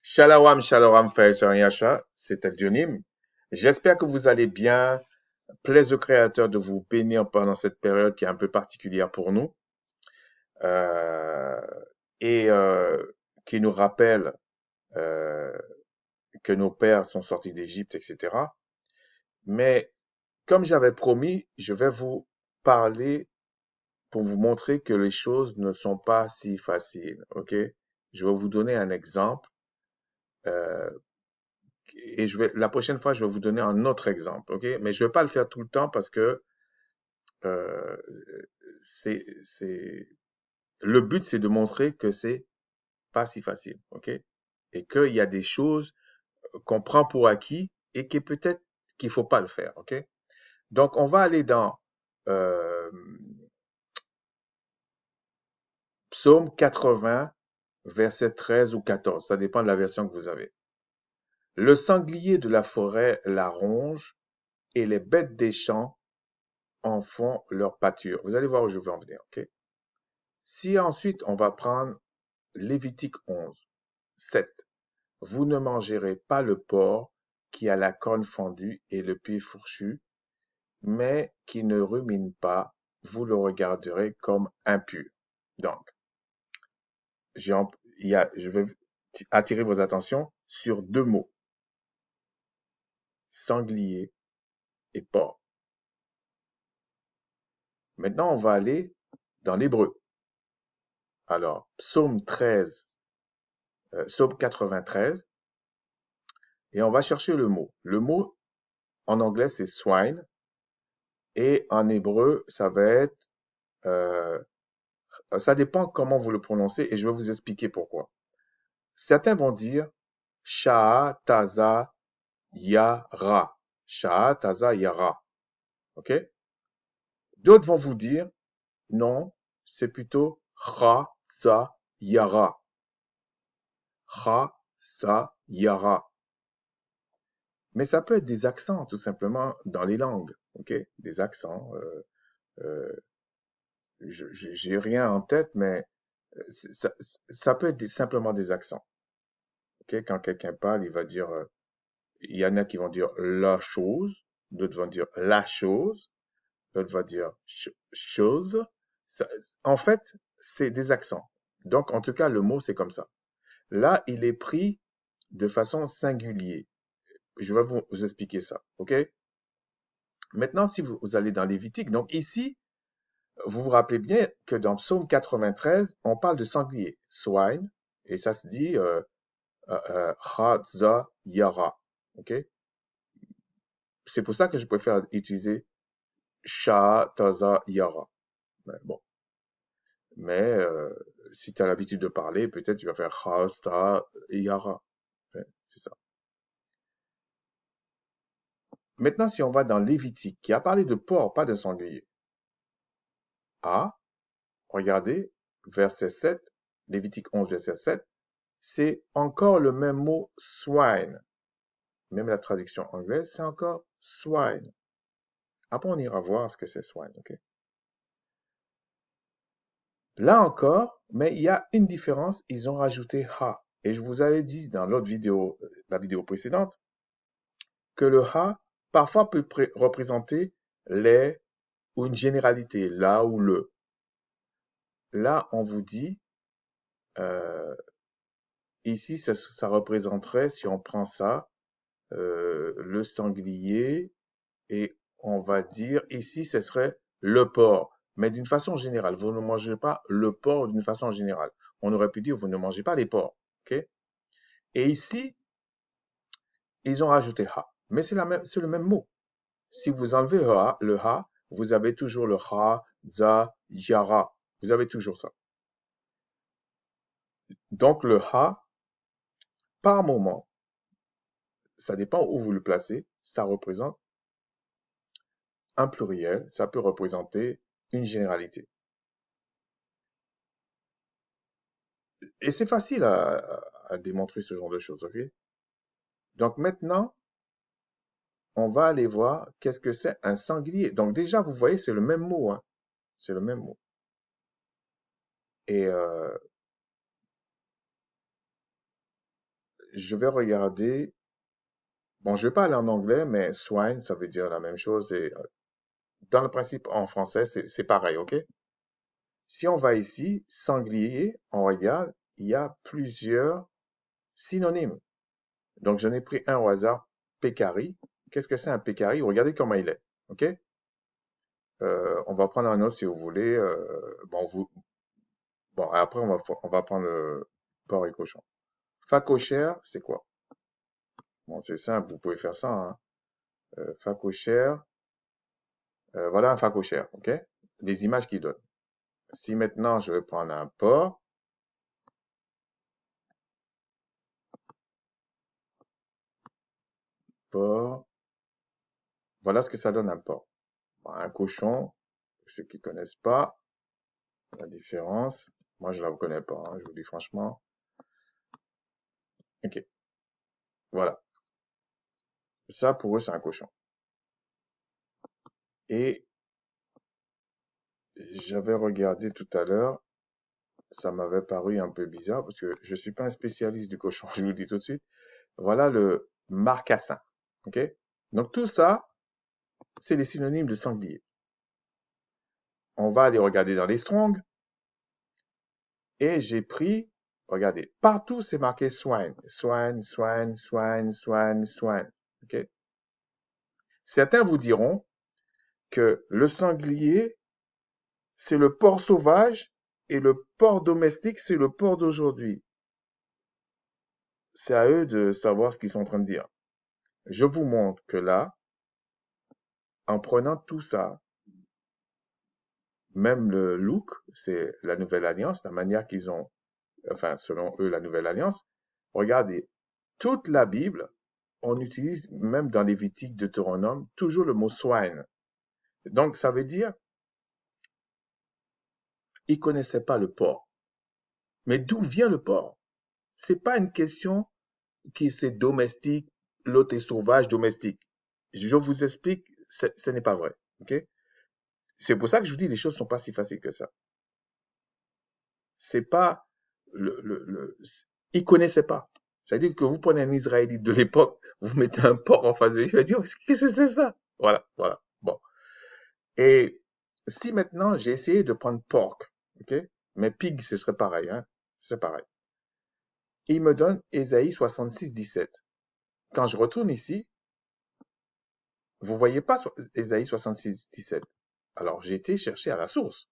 Shalom, shalom, frères et sœurs Yasha, c'est Elionim. J'espère que vous allez bien. Plaise au Créateur de vous bénir pendant cette période qui est un peu particulière pour nous euh, et qui nous rappelle euh, que nos pères sont sortis d'Égypte, etc. Mais comme j'avais promis, je vais vous parler pour vous montrer que les choses ne sont pas si faciles. Ok? Je vais vous donner un exemple. euh, et la prochaine fois, je vais vous donner un autre exemple, ok? Mais je vais pas le faire tout le temps parce que euh, c'est, le but, c'est de montrer que c'est pas si facile, ok? Et qu'il y a des choses qu'on prend pour acquis et que peut-être qu'il faut pas le faire, ok? Donc, on va aller dans euh, Psaume 80, verset 13 ou 14. Ça dépend de la version que vous avez. Le sanglier de la forêt la ronge et les bêtes des champs en font leur pâture. Vous allez voir où je veux en venir, ok? Si ensuite on va prendre Lévitique 11, 7. Vous ne mangerez pas le porc qui a la corne fendue et le pied fourchu, mais qui ne rumine pas, vous le regarderez comme impur. Donc, je vais attirer vos attentions sur deux mots, sanglier et porc. Maintenant, on va aller dans l'hébreu. Alors, Psaume 93, et on va chercher le mot. Le mot en anglais, c'est swine, et en hébreu, ça va être, euh, ça dépend comment vous le prononcez, et je vais vous expliquer pourquoi. Certains vont dire Sha'a Taza Yara. Sha'a Taza Yara. OK? D'autres vont vous dire non, c'est plutôt Cha Za Yara. Cha Za Yara. Mais ça peut être des accents, tout simplement, dans les langues. OK? Des accents. Euh, j'ai rien en tête, mais ça peut être simplement des accents. Ok, quand quelqu'un parle, il va dire, il y en a qui vont dire la chose, d'autres vont dire la chose, d'autres vont dire chose. Ça- En fait, c'est des accents. Donc, en tout cas, le mot, c'est comme ça. Là, il est pris de façon singulière. Je vais vous expliquer ça. OK? Maintenant, si vous allez dans Lévitique, donc ici, vous vous rappelez bien que dans Psaume 93, on parle de sanglier, swine, et ça se dit Hadza Yara. OK? C'est pour ça que je préfère utiliser Sha Taza Yara. Mais bon. Mais si tu as l'habitude de parler, peut-être tu vas faire Hasta Yara. C'est ça. Maintenant, si on va dans Lévitique, qui a parlé de porc, pas de sanglier. Ah, regardez, verset 7, Lévitique 11, verset 7, c'est encore le même mot swine. Même la traduction anglaise, c'est encore swine. Après, on ira voir ce que c'est swine, ok? Là encore, mais il y a une différence, ils ont rajouté ha. Et je vous avais dit dans l'autre vidéo, la vidéo précédente, que le ha, parfois peut représenter les ou une généralité, là ou le. Là, on vous dit, euh, ici, ça représenterait, si on prend ça, le sanglier, et on va dire, ici, ce serait le porc. Mais d'une façon générale, vous ne mangez pas le porc d'une façon générale. On aurait pu dire, vous ne mangez pas les porcs. OK? Et ici, ils ont rajouté ha. Mais c'est le même mot. Si vous enlevez le ha, vous avez toujours le ha, za, yara. Vous avez toujours ça. Donc le ha, par moment, ça dépend où vous le placez, ça représente un pluriel, ça peut représenter une généralité. Et c'est facile à démontrer ce genre de choses, ok? Donc maintenant, on va aller voir qu'est-ce que c'est un sanglier. Donc déjà, vous voyez, c'est le même mot, hein? C'est le même mot. Et je vais regarder. Bon, je vais pas aller en anglais, mais swine, ça veut dire la même chose. Et dans le principe, en français, c'est pareil, OK? Si on va ici, sanglier, on regarde, il y a plusieurs synonymes. Donc, j'en ai pris un au hasard, pécari. Qu'est-ce que c'est un pécari? Regardez comment il est, OK? On va prendre un autre si vous voulez. Bon, après, on va prendre le porc et cochon. Phacochère, c'est quoi? Bon, c'est simple, vous pouvez faire ça, hein. Phacochère, voilà un phacochère, OK? Les images qu'il donne. Si maintenant je vais prendre un porc, porc, voilà ce que ça donne un porc. Bon, un cochon, pour ceux qui connaissent pas la différence, moi je la reconnais pas, hein, je vous dis franchement. OK, voilà. Ça pour eux c'est un cochon. Et j'avais regardé tout à l'heure, ça m'avait paru un peu bizarre parce que je suis pas un spécialiste du cochon, je vous le dis tout de suite. Voilà le marcassin. OK? Donc tout ça, c'est les synonymes de sanglier. On va aller regarder dans les Strong et j'ai pris, regardez, partout c'est marqué swine, swine, swine, swine, swine, swine. OK? Certains vous diront que le sanglier, c'est le porc sauvage et le porc domestique, c'est le porc d'aujourd'hui. C'est à eux de savoir ce qu'ils sont en train de dire. Je vous montre que là, en prenant tout ça, même le look, c'est la nouvelle alliance, la manière qu'ils ont, enfin, selon eux, la nouvelle alliance. Regardez, toute la Bible, on utilise, même dans Lévitique, Deutéronome, toujours le mot swine. Donc, ça veut dire, ils connaissaient pas le porc. Mais d'où vient le porc? C'est pas une question qui c'est domestique, l'autre est sauvage, domestique. Je vous explique, ce n'est pas vrai. OK? C'est pour ça que je vous dis, les choses sont pas si faciles que ça. C'est pas ils connaissaient pas. C'est-à-dire que vous prenez un Israélite de l'époque, vous mettez un porc en face de lui, il va dire, qu'est-ce que c'est ça? Voilà, voilà. Bon. Et si maintenant j'ai essayé de prendre porc, OK? Mais pig, ce serait pareil, hein? C'est pareil. Il me donne Ésaïe 66, 17. Quand je retourne ici, vous voyez pas Ésaïe 66, 17. Alors, j'ai été chercher à la source.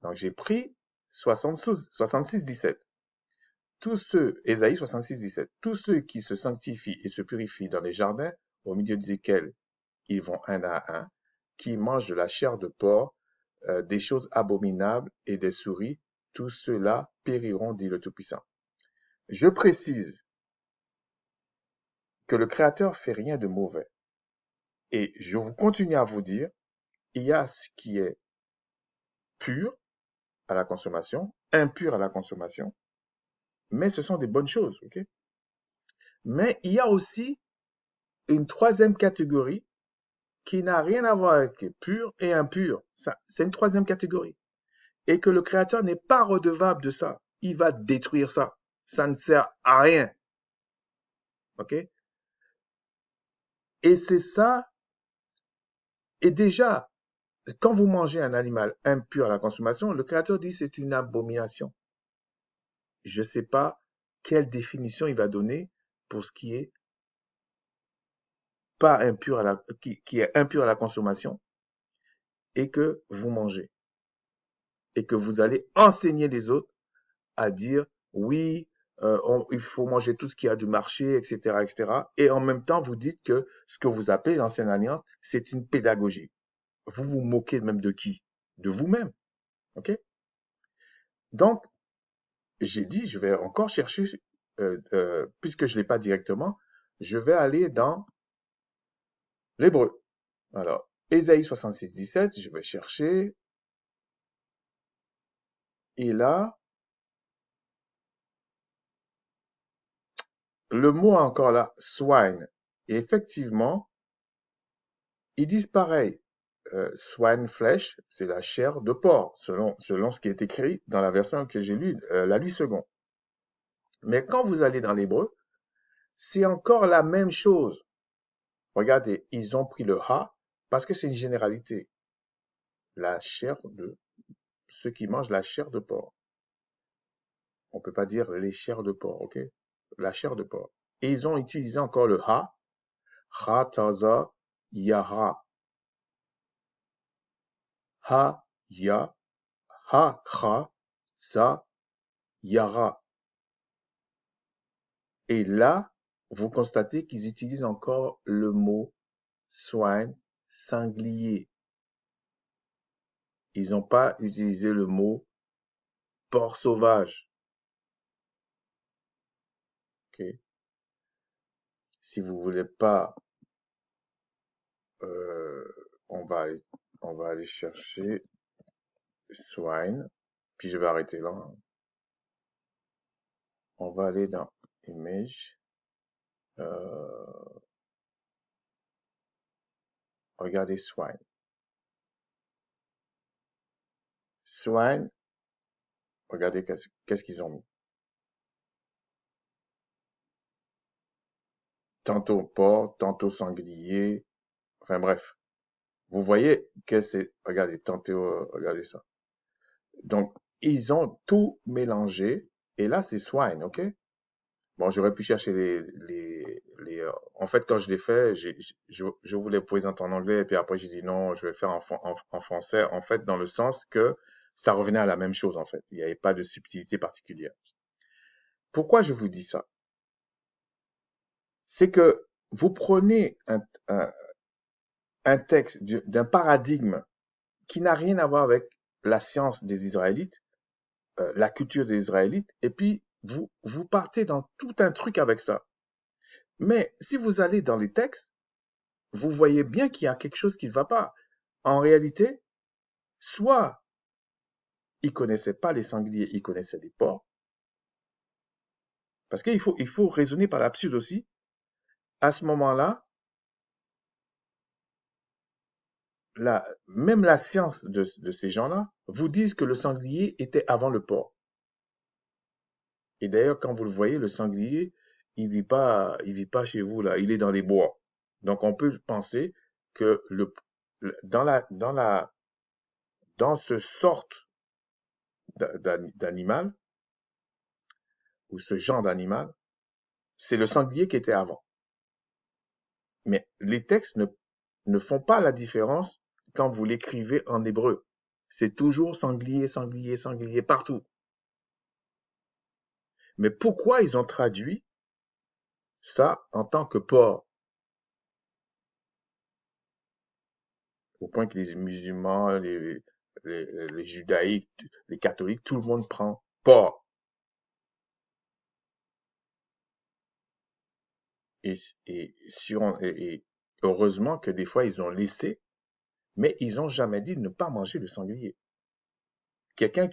Donc, j'ai pris 66, 17. Tous ceux, Ésaïe 66, 17, tous ceux qui se sanctifient et se purifient dans les jardins, au milieu desquels ils vont un à un, qui mangent de la chair de porc, des choses abominables et des souris, tous ceux-là périront, dit le Tout-Puissant. Je précise que le Créateur fait rien de mauvais. Et je vous continue à vous dire, il y a ce qui est pur à la consommation, impur à la consommation, mais ce sont des bonnes choses, ok? Mais il y a aussi une troisième catégorie qui n'a rien à voir avec pur et impur. Ça, c'est une troisième catégorie. Et que le Créateur n'est pas redevable de ça. Il va détruire ça. Ça ne sert à rien. OK? Et c'est ça. Et déjà, quand vous mangez un animal impur à la consommation, le Créateur dit c'est une abomination. Je ne sais pas quelle définition il va donner pour ce qui est pas impur à qui est impur à la consommation et que vous mangez. Et que vous allez enseigner les autres à dire oui, il faut manger tout ce qu'il y a du marché, etc., etc. Et en même temps, vous dites que ce que vous appelez l'ancienne alliance, c'est une pédagogie. Vous vous moquez même de qui? De vous-même. OK? Donc, j'ai dit, je vais encore chercher, puisque je ne l'ai pas directement, je vais aller dans l'hébreu. Alors, Ésaïe 66, 17, je vais chercher. Et là, le mot encore là, swine. Et effectivement, ils disent pareil. Swine flesh, c'est la chair de porc, selon ce qui est écrit dans la version que j'ai lue, la lui second. Mais quand vous allez dans l'hébreu, c'est encore la même chose. Regardez, ils ont pris le ha parce que c'est une généralité. La chair de ceux qui mangent la chair de porc. On peut pas dire les chairs de porc, ok? La chair de porc. Et ils ont utilisé encore le ha, taza, yara, ha, ya, ha, kha, sa, yara. Et là, vous constatez qu'ils utilisent encore le mot swine, sanglier. Ils n'ont pas utilisé le mot porc sauvage. Ok? Si vous voulez pas, euh, on va, on va aller chercher swine, puis je vais arrêter là. On va aller dans image. Regardez swine. Swine, regardez qu'est-ce qu'ils ont mis. Tantôt porc, tantôt sanglier. Enfin bref. Vous voyez que c'est, regardez, tantôt, regardez ça. Donc, ils ont tout mélangé. Et là, c'est swine, ok? Bon, j'aurais pu chercher en fait, quand je l'ai fait, je voulais présenter en anglais, et puis après, j'ai dit non, je vais faire en français, en fait, dans le sens que ça revenait à la même chose, en fait. Il n'y avait pas de subtilité particulière. Pourquoi je vous dis ça? C'est que vous prenez un texte d'un paradigme qui n'a rien à voir avec la science des Israélites, la culture des Israélites, et puis vous partez dans tout un truc avec ça. Mais si vous allez dans les textes, vous voyez bien qu'il y a quelque chose qui ne va pas. En réalité, soit ils connaissaient pas les sangliers, ils connaissaient les porcs, parce qu'il faut raisonner par l'absurde aussi. À ce moment-là, même la science de ces gens-là vous disent que le sanglier était avant le porc. Et d'ailleurs, quand vous le voyez, le sanglier, il vit pas chez vous là, il est dans les bois. Donc on peut penser que dans ce sorte d'animal ou ce genre d'animal, c'est le sanglier qui était avant. Mais les textes ne font pas la différence quand vous l'écrivez en hébreu. C'est toujours sanglier, sanglier, sanglier partout. Mais pourquoi ils ont traduit ça en tant que porc? Au point que les musulmans, les judaïques, les catholiques, tout le monde prend porc. Et, et heureusement que des fois ils ont laissé, mais ils n'ont jamais dit de ne pas manger le sanglier. Quelqu'un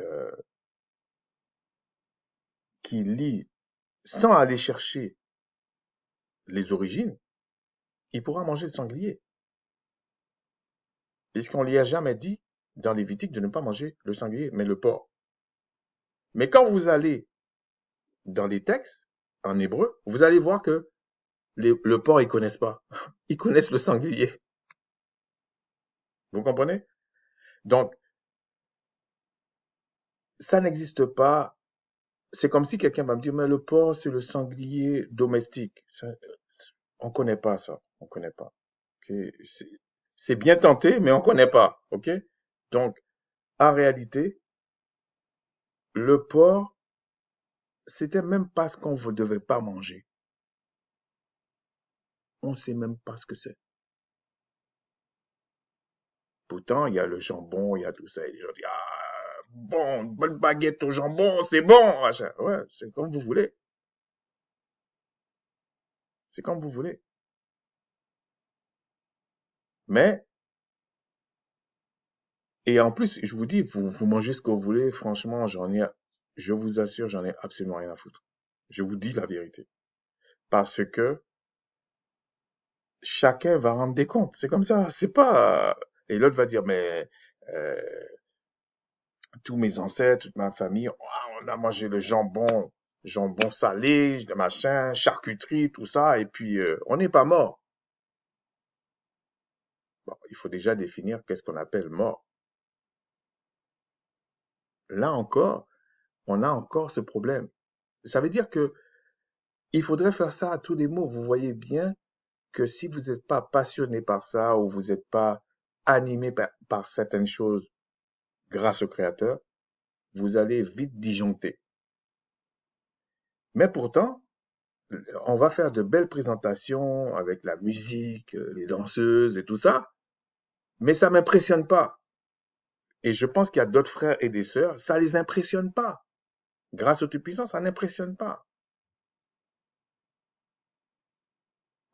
euh, qui lit sans aller chercher les origines, il pourra manger le sanglier. Puisqu'on ne lui a jamais dit dans Lévitique de ne pas manger le sanglier, mais le porc. Mais quand vous allez dans les textes en hébreu, vous allez voir que le porc, ils connaissent pas. Ils connaissent le sanglier. Vous comprenez? Donc, ça n'existe pas. C'est comme si quelqu'un va me dire, mais le porc, c'est le sanglier domestique. On connaît pas ça. On connaît pas. Okay? C'est bien tenté, mais on connaît pas. OK? Donc, en réalité, le porc, c'était même pas ce qu'on ne devait pas manger. On ne sait même pas ce que c'est. Pourtant, il y a le jambon, il y a tout ça. Et les gens disent, ah, bon, une bonne baguette au jambon, c'est bon. Machin. Ouais, c'est comme vous voulez. C'est comme vous voulez. Mais, et en plus, je vous dis, vous mangez ce que vous voulez. Franchement, je vous assure, j'en ai absolument rien à foutre. Je vous dis la vérité. Parce que chacun va rendre des comptes. C'est comme ça. C'est pas. Et l'autre va dire, mais tous mes ancêtres, toute ma famille, oh, on a mangé le jambon. jambon salé, machin, charcuterie, tout ça, et puis on n'est pas mort. Bon, il faut déjà définir qu'est-ce qu'on appelle mort. Là encore, on a encore ce problème. Ça veut dire que il faudrait faire ça à tous les mots. Vous voyez bien que si vous n'êtes pas passionné par ça ou vous n'êtes pas animé par certaines choses grâce au Créateur, vous allez vite disjoncter. Mais pourtant, on va faire de belles présentations avec la musique, les danseuses et tout ça, mais ça m'impressionne pas. Et je pense qu'il y a d'autres frères et des sœurs, ça les impressionne pas. Grâce au Tout-Puissant, ça n'impressionne pas.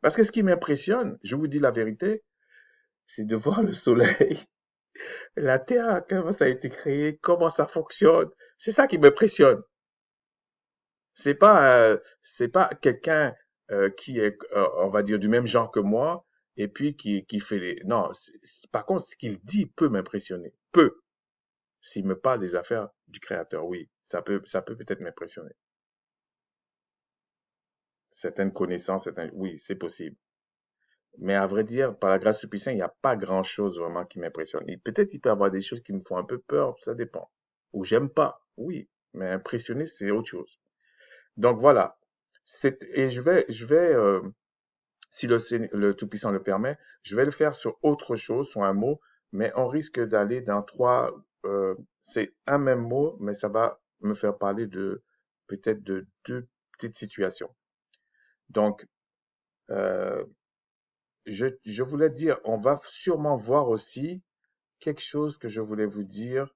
Parce que ce qui m'impressionne, je vous dis la vérité, c'est de voir le soleil, la terre, comment ça a été créé, comment ça fonctionne. C'est ça qui m'impressionne. C'est pas quelqu'un qui est, on va dire, du même genre que moi et puis qui fait les. Non, par contre, ce qu'il dit peut m'impressionner. Peut. S'il me parle des affaires du créateur, oui, ça peut peut-être m'impressionner. Certaines connaissances, oui, c'est possible. Mais à vrai dire, par la grâce du Puissant, il n'y a pas grand-chose vraiment qui m'impressionne. Et peut-être il peut y avoir des choses qui me font un peu peur, ça dépend. Ou j'aime pas, oui. Mais impressionner, c'est autre chose. Donc voilà. Et si le Tout-Puissant le permet, je vais le faire sur autre chose, sur un mot, mais on risque d'aller dans c'est un même mot, mais ça va me faire parler peut-être de deux petites situations. Donc, euh, je voulais dire, on va sûrement voir aussi quelque chose que je voulais vous dire.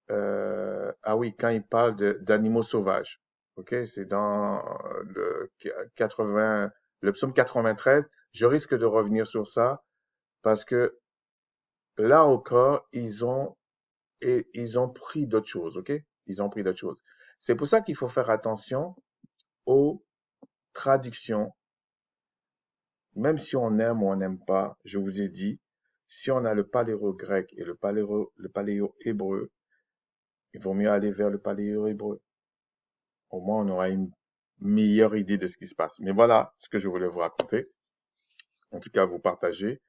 Ah oui, quand il parle d'animaux sauvages. OK, c'est dans le 80, le psaume 93. Je risque de revenir sur ça parce que là encore, ils ont pris d'autres choses, OK? Ils ont pris d'autres choses. C'est pour ça qu'il faut faire attention aux traductions, même si on aime ou on n'aime pas, je vous ai dit, si on a le paléo-grec et le paléo-hébreu, il vaut mieux aller vers le paléo-hébreu. Au moins, on aura une meilleure idée de ce qui se passe. Mais voilà ce que je voulais vous raconter. En tout cas, vous partagez.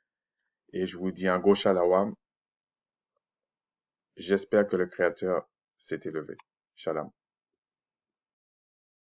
Et je vous dis un gros shalom. J'espère que le Créateur s'est élevé. Shalom.